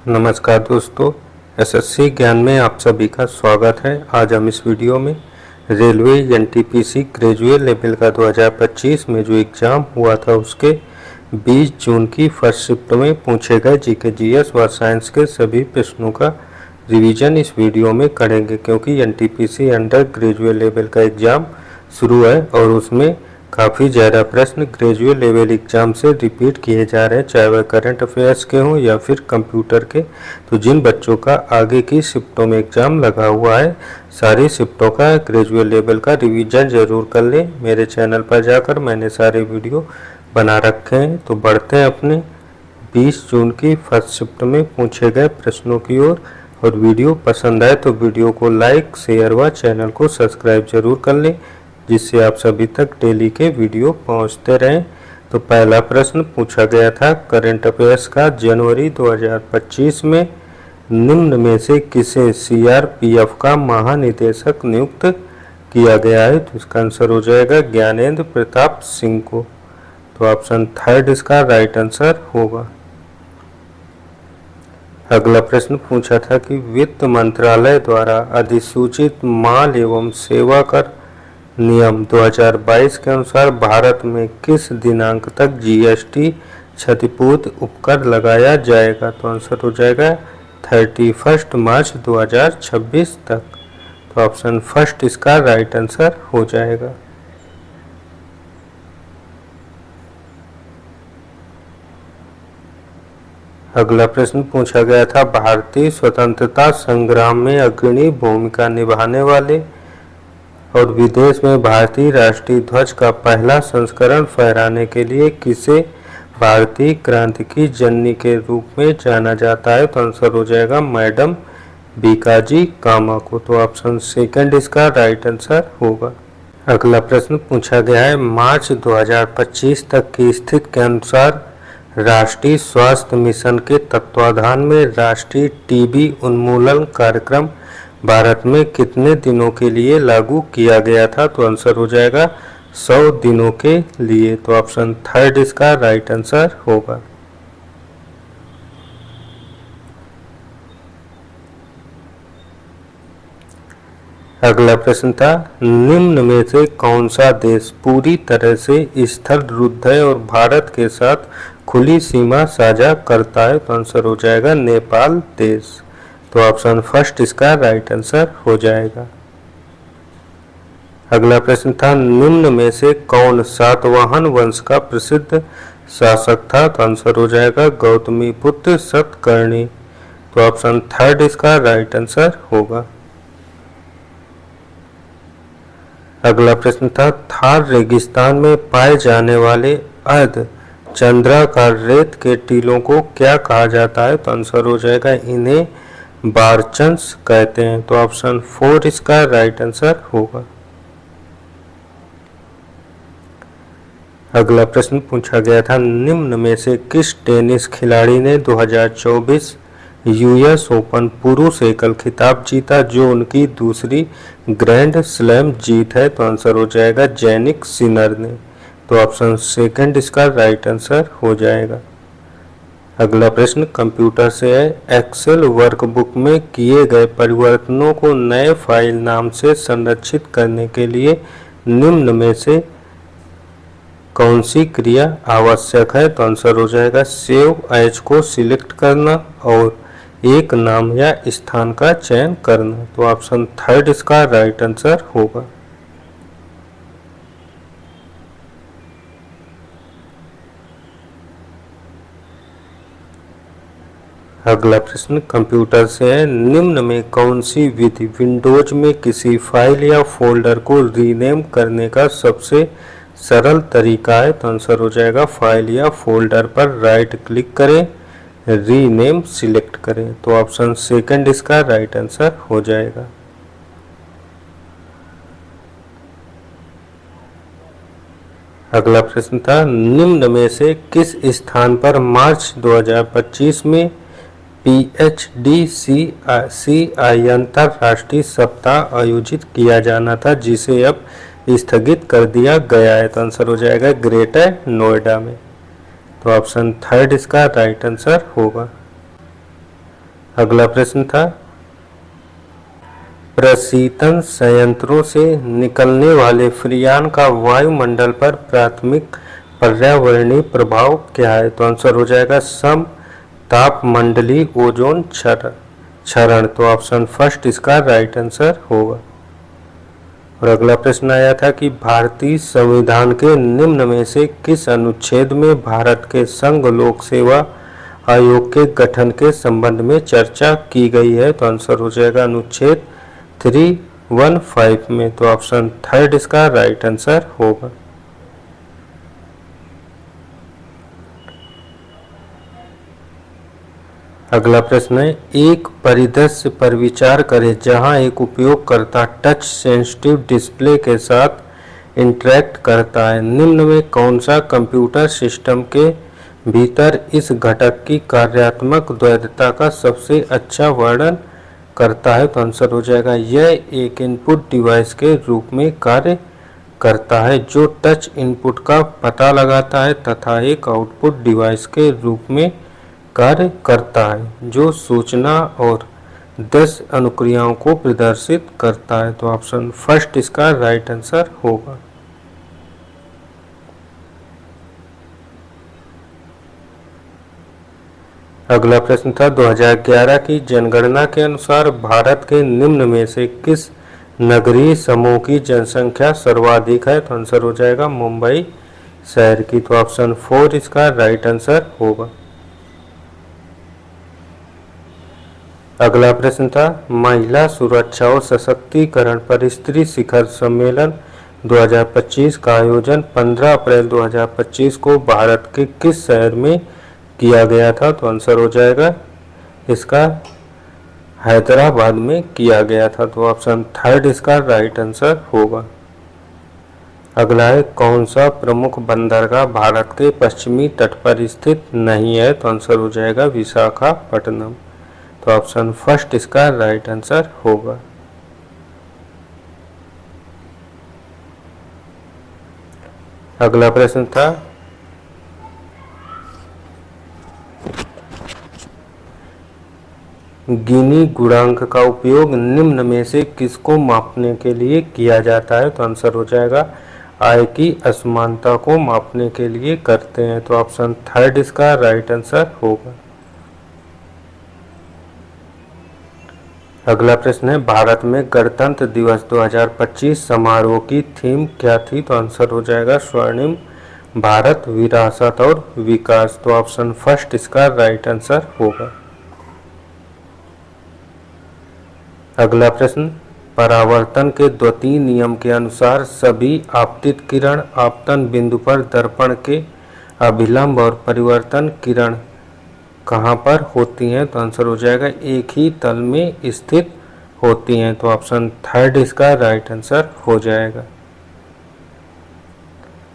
नमस्कार दोस्तों, एसएससी ज्ञान में आप सभी का स्वागत है। आज हम इस वीडियो में रेलवे एनटीपीसी ग्रेजुएट लेवल का 2025 में जो एग्ज़ाम हुआ था उसके 20 जून की फर्स्ट शिफ्ट में पूछे गए जीके जीएस व साइंस के सभी प्रश्नों का रिवीजन इस वीडियो में करेंगे, क्योंकि एनटीपीसी अंडर ग्रेजुएट लेवल का एग्ज़ाम शुरू है और उसमें काफ़ी ज़्यादा प्रश्न ग्रेजुएट लेवल एग्ज़ाम से रिपीट किए जा रहे हैं, चाहे वह करंट अफेयर्स के हों या फिर कंप्यूटर के। तो जिन बच्चों का आगे की शिफ्टों में एग्ज़ाम लगा हुआ है, सारी शिफ्टों का ग्रेजुएट लेवल का रिवीजन ज़रूर कर लें। मेरे चैनल पर जाकर मैंने सारे वीडियो बना रखे हैं। तो बढ़ते हैं अपने 20 जून की फर्स्ट शिफ्ट में पूछे गए प्रश्नों की ओर। और वीडियो पसंद आए तो वीडियो को लाइक, शेयर व चैनल को सब्सक्राइब जरूर कर लें, जिससे आप सभी तक डेली के वीडियो पहुंचते रहें। तो पहला प्रश्न पूछा गया था करंट अफेयर्स का, जनवरी 2025 में निम्न में से किसे सीआरपीएफ का महानिदेशक नियुक्त किया गया है? तो इसका आंसर हो जाएगा ज्ञानेंद्र प्रताप सिंह को। तो ऑप्शन थर्ड इसका राइट आंसर होगा। अगला प्रश्न पूछा था कि वित्त मंत्रालय द्वारा अधिसूचित माल एवं सेवा कर नियम 2022 के अनुसार भारत में किस दिनांक तक जीएसटी क्षतिपूर्ति उपकर लगाया जाएगा? तो आंसर हो जाएगा 31 मार्च 2026 तक। तो ऑप्शन फर्स्ट इसका राइट आंसर हो जाएगा। अगला प्रश्न पूछा गया था भारतीय स्वतंत्रता संग्राम में अग्रणी भूमिका निभाने वाले और विदेश में भारतीय राष्ट्रीय ध्वज का पहला संस्करण फहराने के लिए किसे भारतीय क्रांति की जननी के रूप में जाना जाता है? तो आंसर हो जाएगा मैडम बीकाजी कामा को। तो ऑप्शन सेकंड इसका राइट आंसर होगा। अगला प्रश्न पूछा गया है मार्च 2025 तक की स्थिति के अनुसार राष्ट्रीय स्वास्थ्य मिशन के तत्वाधान में राष्ट्रीय टीबी उन्मूलन कार्यक्रम भारत में कितने दिनों के लिए लागू किया गया था? तो आंसर हो जाएगा 100 दिनों के लिए। तो ऑप्शन थर्ड इसका राइट आंसर होगा। अगला प्रश्न था निम्न में से कौन सा देश पूरी तरह से स्थल रुद्ध है और भारत के साथ खुली सीमा साझा करता है? तो आंसर हो जाएगा नेपाल देश। तो ऑप्शन फर्स्ट इसका राइट आंसर हो जाएगा। अगला प्रश्न था निम्न में से कौन सातवाहन वंश का प्रसिद्ध शासक था? तो आंसर हो जाएगा गौतमी पुत्र सतकर्णी। तो ऑप्शन थर्ड इसका राइट आंसर होगा। अगला प्रश्न था थार रेगिस्तान में पाए जाने वाले अर्ध चंद्राकार रेत के टीलों को क्या कहा जाता है? तो आंसर हो जाएगा इन्हें बारचंस कहते हैं। तो ऑप्शन 4 इसका राइट आंसर होगा। अगला प्रश्न पूछा गया था निम्न में से किस टेनिस खिलाड़ी ने 2024 यूएस ओपन पुरुष एकल खिताब जीता, जो उनकी दूसरी ग्रैंड स्लैम जीत है? तो आंसर हो जाएगा जैनिक सिनर ने। तो ऑप्शन सेकंड इसका राइट आंसर हो जाएगा। अगला प्रश्न कंप्यूटर से है एक्सेल वर्कबुक में किए गए परिवर्तनों को नए फाइल नाम से संरक्षित करने के लिए निम्न में से कौन सी क्रिया आवश्यक है? तो आंसर हो जाएगा सेव एज को सिलेक्ट करना और एक नाम या स्थान का चयन करना। तो ऑप्शन थर्ड इसका राइट आंसर होगा। अगला प्रश्न कंप्यूटर से है निम्न में कौन सी विधि विंडोज में किसी फाइल या फोल्डर को रीनेम करने का सबसे सरल तरीका है? तो आंसर हो जाएगा फाइल या फोल्डर पर राइट क्लिक करें, रीनेम सिलेक्ट करें। तो ऑप्शन सेकंड इसका राइट आंसर हो जाएगा। अगला प्रश्न था निम्न में से किस स्थान पर मार्च 2025 में PHDCI अंतरराष्ट्रीय सप्ताह आयोजित किया जाना था, जिसे अब स्थगित कर दिया गया है? तो आंसर हो जाएगा ग्रेटर नोएडा में। तो ऑप्शन थर्ड इसका राइट आंसर होगा। अगला प्रश्न था, प्रशीतन संयंत्रों से निकलने वाले फ्रियान का वायुमंडल पर प्राथमिक पर्यावरणीय प्रभाव क्या है? तो आंसर हो जाएगा सम तापमंडलीय ओजोन क्षरण। तो ऑप्शन फर्स्ट इसका राइट आंसर होगा। और अगला प्रश्न आया था कि भारतीय संविधान के निम्न में से किस अनुच्छेद में भारत के संघ लोक सेवा आयोग के गठन के संबंध में चर्चा की गई है? तो आंसर हो जाएगा अनुच्छेद 315 में। तो ऑप्शन थर्ड इसका राइट आंसर होगा। अगला प्रश्न है, एक परिदृश्य पर विचार करें जहां एक उपयोगकर्ता टच सेंसिटिव डिस्प्ले के साथ इंटरैक्ट करता है। निम्न में कौन सा कंप्यूटर सिस्टम के भीतर इस घटक की कार्यात्मक वैधता का सबसे अच्छा वर्णन करता है? तो आंसर हो जाएगा यह एक इनपुट डिवाइस के रूप में कार्य करता है जो टच इनपुट का पता लगाता है तथा एक आउटपुट डिवाइस के रूप में कार्य करता है जो सूचना और 10 अनुक्रियाओं को प्रदर्शित करता है। तो ऑप्शन फर्स्ट इसका राइट आंसर होगा। अगला प्रश्न था, 2011 की जनगणना के अनुसार भारत के निम्न में से किस नगरीय समूह की जनसंख्या सर्वाधिक है? तो आंसर हो जाएगा मुंबई शहर की। तो ऑप्शन 4 इसका राइट आंसर होगा। अगला प्रश्न था, महिला सुरक्षा और सशक्तिकरण पर स्त्री शिखर सम्मेलन 2025 का आयोजन 15 अप्रैल 2025 को भारत के किस शहर में किया गया था? तो आंसर हो जाएगा इसका हैदराबाद में किया गया था। तो ऑप्शन थर्ड इसका राइट आंसर होगा। अगला है, कौन सा प्रमुख बंदरगाह भारत के पश्चिमी तट पर स्थित नहीं है? तो आंसर हो जाएगा विशाखापट्टनम। तो ऑप्शन फर्स्ट इसका राइट आंसर होगा। अगला प्रश्न था, गिनी गुणांक का उपयोग निम्न में से किसको मापने के लिए किया जाता है? तो आंसर हो जाएगा आय की असमानता को मापने के लिए करते हैं। तो ऑप्शन थर्ड इसका राइट आंसर होगा। अगला प्रश्न है, भारत में गणतंत्र दिवस 2025 समारोह की थीम क्या थी? तो आंसर हो जाएगा स्वर्णिम भारत विरासत और विकास। तो ऑप्शन फर्स्ट इसका राइट आंसर होगा। अगला प्रश्न, परावर्तन के द्वितीय नियम के अनुसार सभी आपतित किरण आपतन बिंदु पर दर्पण के अभिलंब और परिवर्तन किरण कहाँ पर होती हैं? तो आंसर हो जाएगा एक ही तल में स्थित होती हैं। तो ऑप्शन थर्ड इसका राइट आंसर हो जाएगा।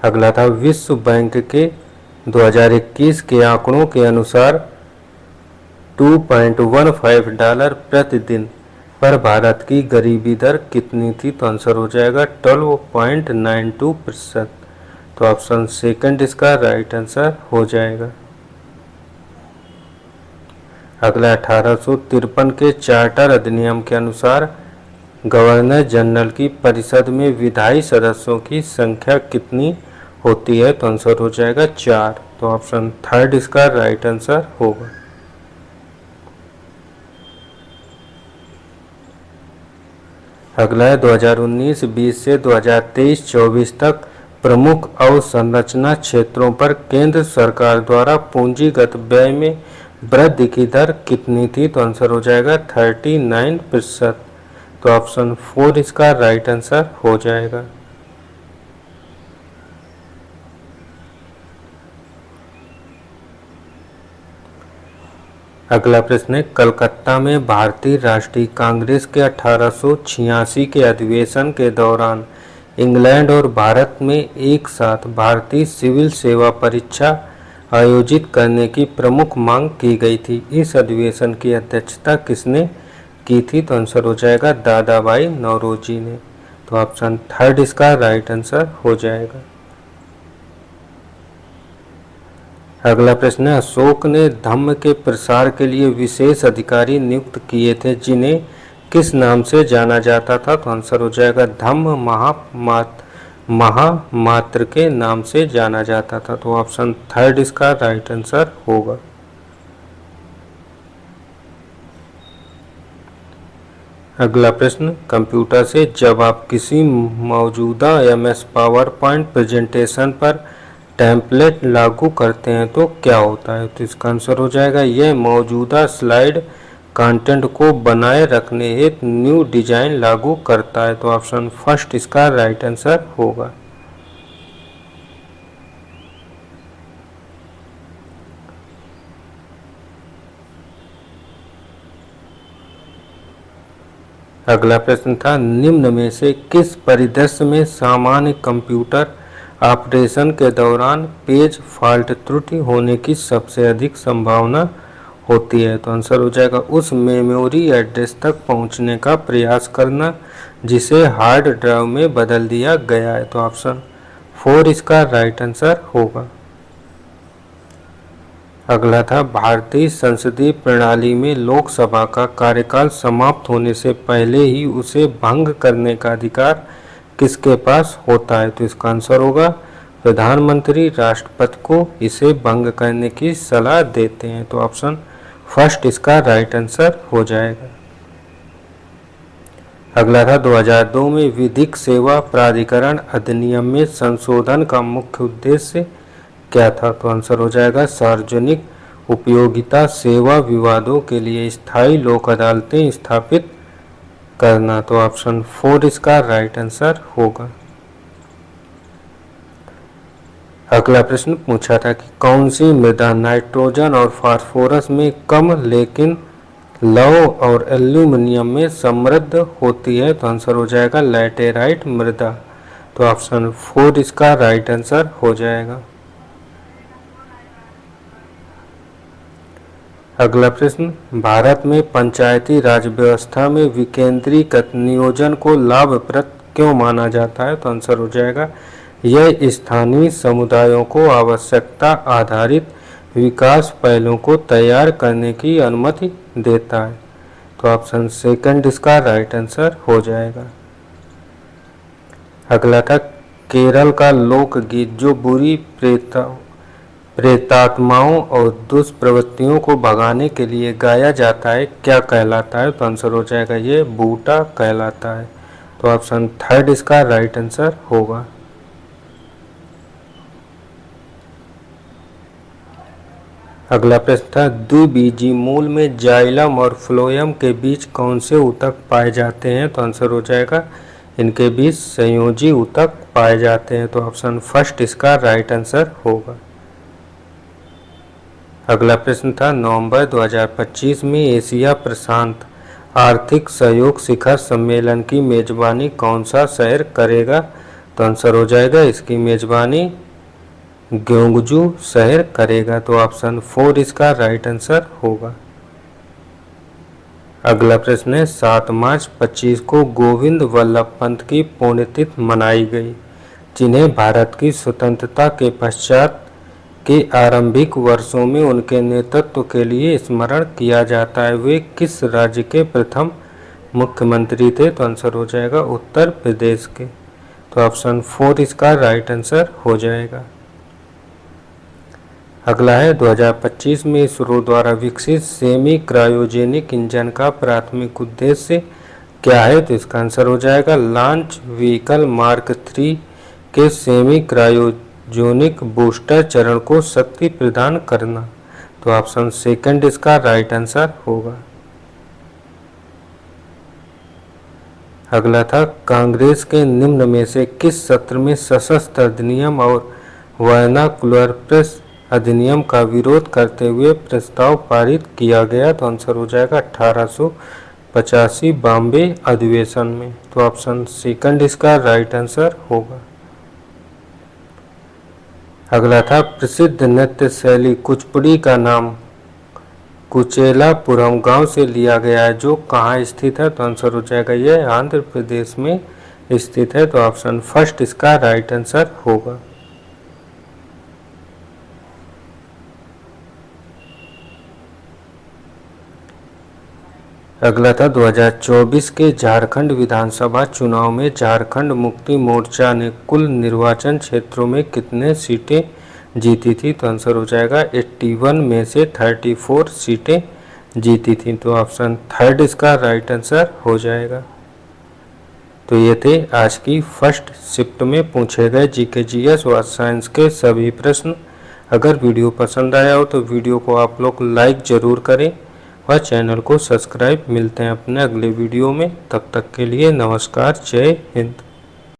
अगला था, विश्व बैंक के 2021 के आंकड़ों के अनुसार $2.15 प्रतिदिन पर भारत की गरीबी दर कितनी थी? तो आंसर हो जाएगा 12.92%। तो ऑप्शन सेकंड इसका राइट आंसर हो जाएगा। अगला 1853 के चार्टर अधिनियम के अनुसार गवर्नर जनरल की परिषद में विधायी सदस्यों की संख्या कितनी होती है? तो आंसर हो जाएगा 4। तो ऑप्शन थर्ड इसका राइट आंसर होगा। अगला है, 2019-20 से 2023-24 तक प्रमुख अवसंरचना क्षेत्रों पर केंद्र सरकार द्वारा पूंजीगत व्यय में वृद्धि की दर कितनी थी? तो आंसर हो जाएगा 39%। तो ऑप्शन 4 इसका राइट आंसर हो जाएगा। अगला प्रश्न है, कलकत्ता में भारतीय राष्ट्रीय कांग्रेस के 1886 के अधिवेशन के दौरान इंग्लैंड और भारत में एक साथ भारतीय सिविल सेवा परीक्षा आयोजित करने की प्रमुख मांग की गई थी। इस अधिवेशन की अध्यक्षता किसने की थी? तो आंसर हो जाएगा दादा भाई नौरोजी ने। तो ऑप्शन थर्ड इसका राइट आंसर हो जाएगा। अगला प्रश्न है, अशोक ने धम्म के प्रसार के लिए विशेष अधिकारी नियुक्त किए थे जिन्हें किस नाम से जाना जाता था? तो आंसर हो जाएगा धम्म महामात्र के नाम से जाना जाता था। तो ऑप्शन थर्ड इसका राइट आंसर होगा। अगला प्रश्न, कंप्यूटर से जब आप किसी मौजूदा MS पावर पॉइंट प्रेजेंटेशन पर टेम्पलेट लागू करते हैं तो क्या होता है? तो इसका आंसर हो जाएगा यह मौजूदा स्लाइड कंटेंट को बनाए रखने हेतु न्यू डिजाइन लागू करता है। तो ऑप्शन फर्स्ट इसका राइट आंसर होगा। अगला प्रश्न था, निम्न में से किस परिदृश्य में सामान्य कंप्यूटर ऑपरेशन के दौरान पेज फॉल्ट त्रुटि होने की सबसे अधिक संभावना होती है? तो आंसर हो जाएगा उस मेमोरी एड्रेस तक पहुंचने का प्रयास करना जिसे हार्ड ड्राइव में बदल दिया गया है। तो ऑप्शन 4 इसका राइट आंसर होगा। अगला था, भारतीय संसदीय प्रणाली में लोकसभा का कार्यकाल समाप्त होने से पहले ही उसे भंग करने का अधिकार किसके पास होता है? तो इसका आंसर होगा प्रधानमंत्री राष्ट्रपति को इसे भंग करने की सलाह देते हैं। तो ऑप्शन फर्स्ट इसका राइट आंसर हो जाएगा। अगला था, 2002 में विधिक सेवा प्राधिकरण अधिनियम में संशोधन का मुख्य उद्देश्य क्या था? तो आंसर हो जाएगा सार्वजनिक उपयोगिता सेवा विवादों के लिए स्थायी लोक अदालतें स्थापित करना। तो ऑप्शन 4 इसका राइट आंसर होगा। अगला प्रश्न पूछा था कि कौन सी मृदा नाइट्रोजन और फास्फोरस में कम लेकिन लौह और एल्यूमिनियम में समृद्ध होती है? तो आंसर हो जाएगा लैटेराइट मृदा। तो ऑप्शन 4 इसका राइट आंसर हो जाएगा। अगला प्रश्न, भारत में पंचायती राज व्यवस्था में विकेंद्रीकृत नियोजन को लाभप्रद क्यों माना जाता है? तो आंसर हो जाएगा यह स्थानीय समुदायों को आवश्यकता आधारित विकास पहलों को तैयार करने की अनुमति देता है। तो ऑप्शन सेकंड इसका राइट आंसर हो जाएगा। अगला था, केरल का लोकगीत जो बुरी प्रेतात्माओं और दुष्प्रवृत्तियों को भगाने के लिए गाया जाता है क्या कहलाता है? तो आंसर हो जाएगा ये बूटा कहलाता है। तो ऑप्शन थर्ड इसका राइट आंसर होगा। अगला प्रश्न था, द्विबीजीय मूल में जाइलम और फ्लोएम के बीच कौन से ऊतक पाए जाते हैं? तो आंसर हो जाएगा इनके बीच संयोजी ऊतक पाए जाते हैं। तो ऑप्शन फर्स्ट इसका राइट आंसर होगा। अगला प्रश्न था, नवंबर 2025 में एशिया प्रशांत आर्थिक सहयोग शिखर सम्मेलन की मेजबानी कौन सा शहर करेगा? तो आंसर हो जाएगा इसकी मेजबानी ग्योंगजू शहर करेगा। तो ऑप्शन 4 इसका राइट आंसर होगा। अगला प्रश्न है, 7 मार्च 25 को गोविंद वल्लभ पंत की पुण्यतिथि मनाई गई जिन्हें भारत की स्वतंत्रता के पश्चात के आरंभिक वर्षों में उनके नेतृत्व के लिए स्मरण किया जाता है। वे किस राज्य के प्रथम मुख्यमंत्री थे? तो आंसर हो जाएगा उत्तर प्रदेश के। तो ऑप्शन 4 इसका राइट आंसर हो जाएगा। अगला है, 2025 में इसरो द्वारा विकसित सेमी क्रायोजेनिक इंजन का प्राथमिक उद्देश्य क्या है? तो इसका आंसर हो जाएगा लॉन्च व्हीकल मार्क 3 के सेमी क्रायोजेनिक बूस्टर चरण को शक्ति प्रदान करना। तो ऑप्शन सेकंड इसका राइट आंसर होगा। अगला था, कांग्रेस के निम्न में से किस सत्र में सशस्त्र अधिनियम और वर्नाकुलर प्रेस अधिनियम का विरोध करते हुए प्रस्ताव पारित किया गया? तो आंसर हो जाएगा 1885 बॉम्बे अधिवेशन में। तो ऑप्शन सेकंड इसका राइट आंसर होगा। अगला था, प्रसिद्ध नृत्य शैली कुचिपुड़ी का नाम कुचेलापुरम गांव से लिया गया है जो कहाँ स्थित है? तो आंसर हो जाएगा यह आंध्र प्रदेश में स्थित है। तो ऑप्शन फर्स्ट इसका राइट आंसर होगा। अगला था 2024 के झारखंड विधानसभा चुनाव में झारखंड मुक्ति मोर्चा ने कुल निर्वाचन क्षेत्रों में कितने सीटें जीती थी। तो आंसर हो जाएगा 81 में से 34 सीटें जीती थी। तो ऑप्शन थर्ड इसका राइट आंसर हो जाएगा। तो ये थे आज की फर्स्ट शिफ्ट में पूछे गए जीके जीएस व साइंस के सभी प्रश्न। अगर वीडियो पसंद आया हो तो वीडियो को आप लोग लाइक ज़रूर करें और चैनल को सब्सक्राइब। मिलते हैं अपने अगले वीडियो में, तब तक के लिए नमस्कार, जय हिंद।